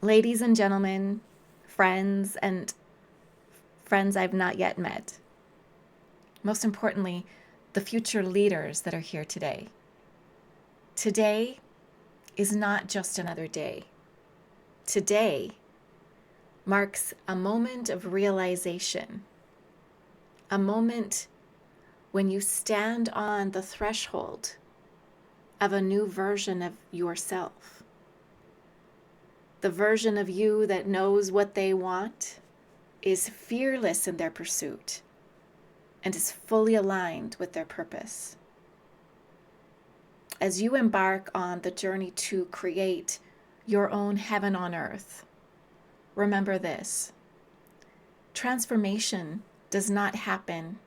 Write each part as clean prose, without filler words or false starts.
ladies and gentlemen, friends, and friends I've not yet met. Most importantly, the future leaders that are here today. Today is not just another day. Today marks a moment of realization, a moment when you stand on the threshold of a new version of yourself. The version of you that knows what they want, is fearless in their pursuit, and is fully aligned with their purpose. As you embark on the journey to create your own heaven on earth, remember this: transformation does not happen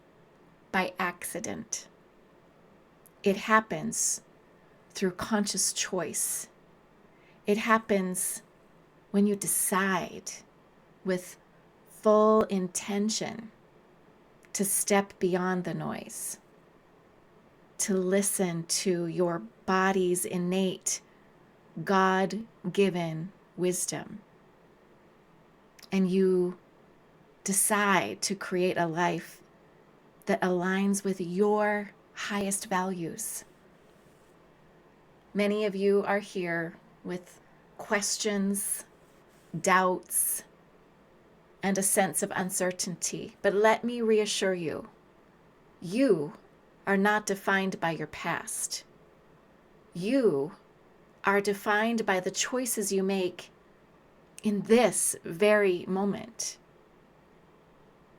by accident. It happens through conscious choice. It happens when you decide with full intention to step beyond the noise, to listen to your body's innate, God-given wisdom. And you decide to create a life that aligns with your highest values. Many of you are here with questions, doubts, and a sense of uncertainty. But let me reassure you, you are not defined by your past. You are defined by the choices you make in this very moment.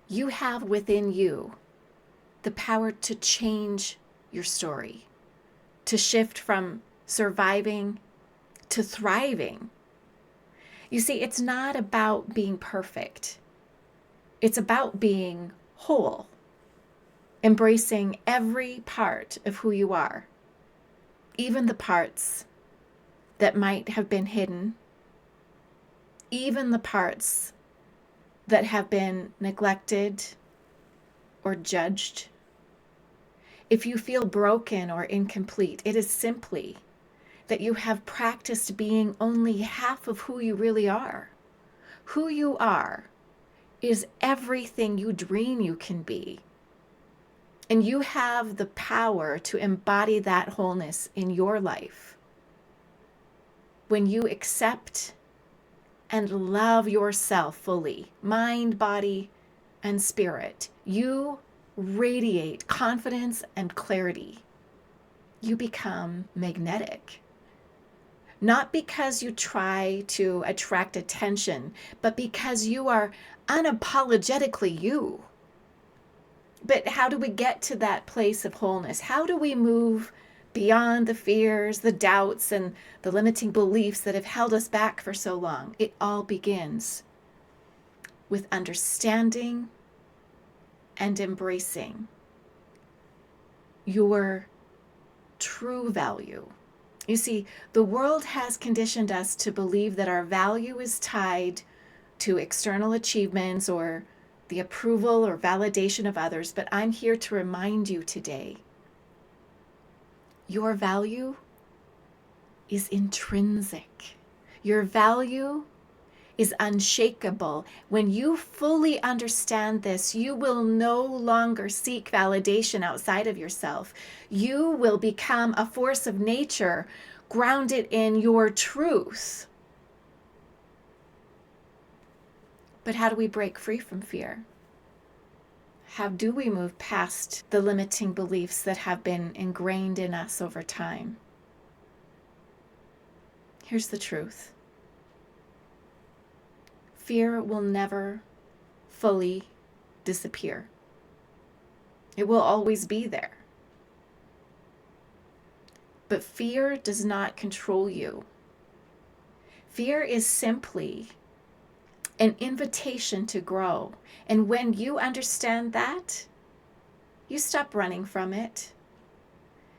You have within you the power to change your story, to shift from surviving to thriving. You see, it's not about being perfect. It's about being whole, embracing every part of who you are, even the parts that might have been hidden, even the parts that have been neglected or judged. If you feel broken or incomplete, it is simply that you have practiced being only half of who you really are. Who you are is everything you dream you can be. And you have the power to embody that wholeness in your life. When you accept and love yourself fully, mind, body, and spirit, you radiate confidence and clarity. You become magnetic. Not because you try to attract attention, but because you are unapologetically you. But how do we get to that place of wholeness? How do we move beyond the fears, the doubts, and the limiting beliefs that have held us back for so long? It all begins with understanding and embracing your true value. You see, the world has conditioned us to believe that our value is tied to external achievements or the approval or validation of others, but I'm here to remind you today, your value is intrinsic. Your value is unshakable. When you fully understand this, you will no longer seek validation outside of yourself. You will become a force of nature grounded in your truth. But how do we break free from fear? How do we move past the limiting beliefs that have been ingrained in us over time? Here's the truth. Fear will never fully disappear. It will always be there. But fear does not control you. Fear is simply an invitation to grow. And when you understand that, you stop running from it.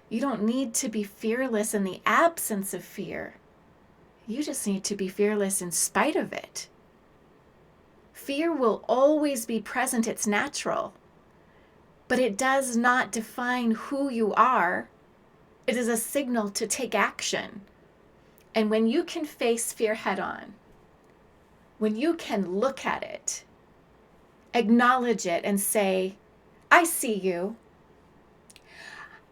You don't need to be fearless in the absence of fear. You just need to be fearless in spite of it. Fear will always be present, it's natural, but it does not define who you are. It is a signal to take action. And when you can face fear head on, when you can look at it, acknowledge it, and say, I see you.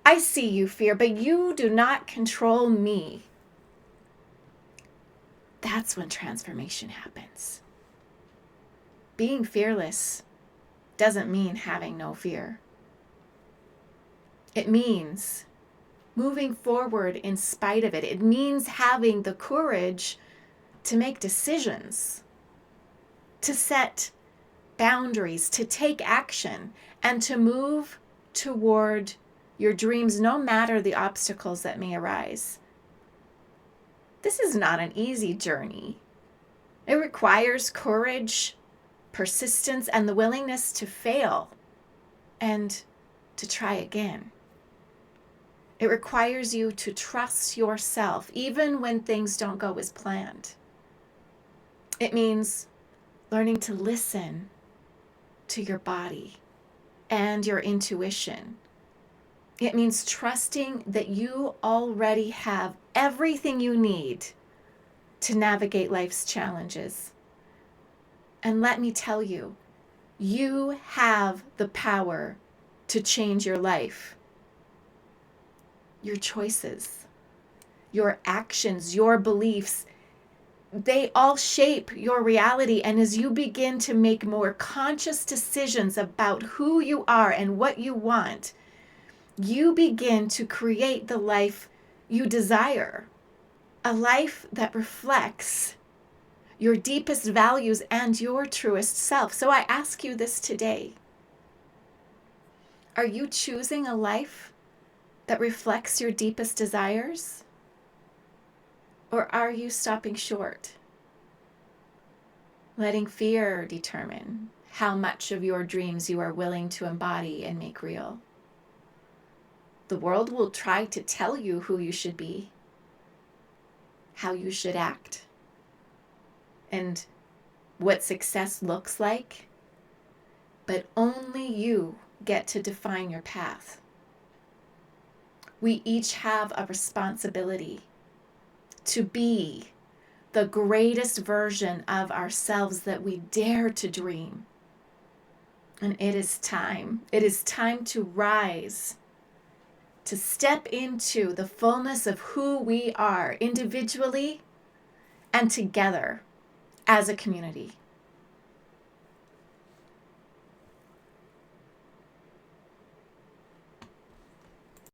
I see you, fear, but you do not control me. That's when transformation happens. Being fearless doesn't mean having no fear. It means moving forward in spite of it. It means having the courage to make decisions, to set boundaries, to take action, and to move toward your dreams no matter the obstacles that may arise. This is not an easy journey. It requires courage, persistence, and the willingness to fail and to try again. It requires you to trust yourself, even when things don't go as planned. It means learning to listen to your body and your intuition. It means trusting that you already have everything you need to navigate life's challenges. And let me tell you, you have the power to change your life. Your choices, your actions, your beliefs, they all shape your reality. And as you begin to make more conscious decisions about who you are and what you want, you begin to create the life you desire, a life that reflects your deepest values and your truest self. So I ask you this today. Are you choosing a life that reflects your deepest desires? Or are you stopping short, letting fear determine how much of your dreams you are willing to embody and make real? The world will try to tell you who you should be, how you should act, and what success looks like, but only you get to define your path. We each have a responsibility to be the greatest version of ourselves that we dare to dream. And it is time. It is time to rise, to step into the fullness of who we are individually and together as a community.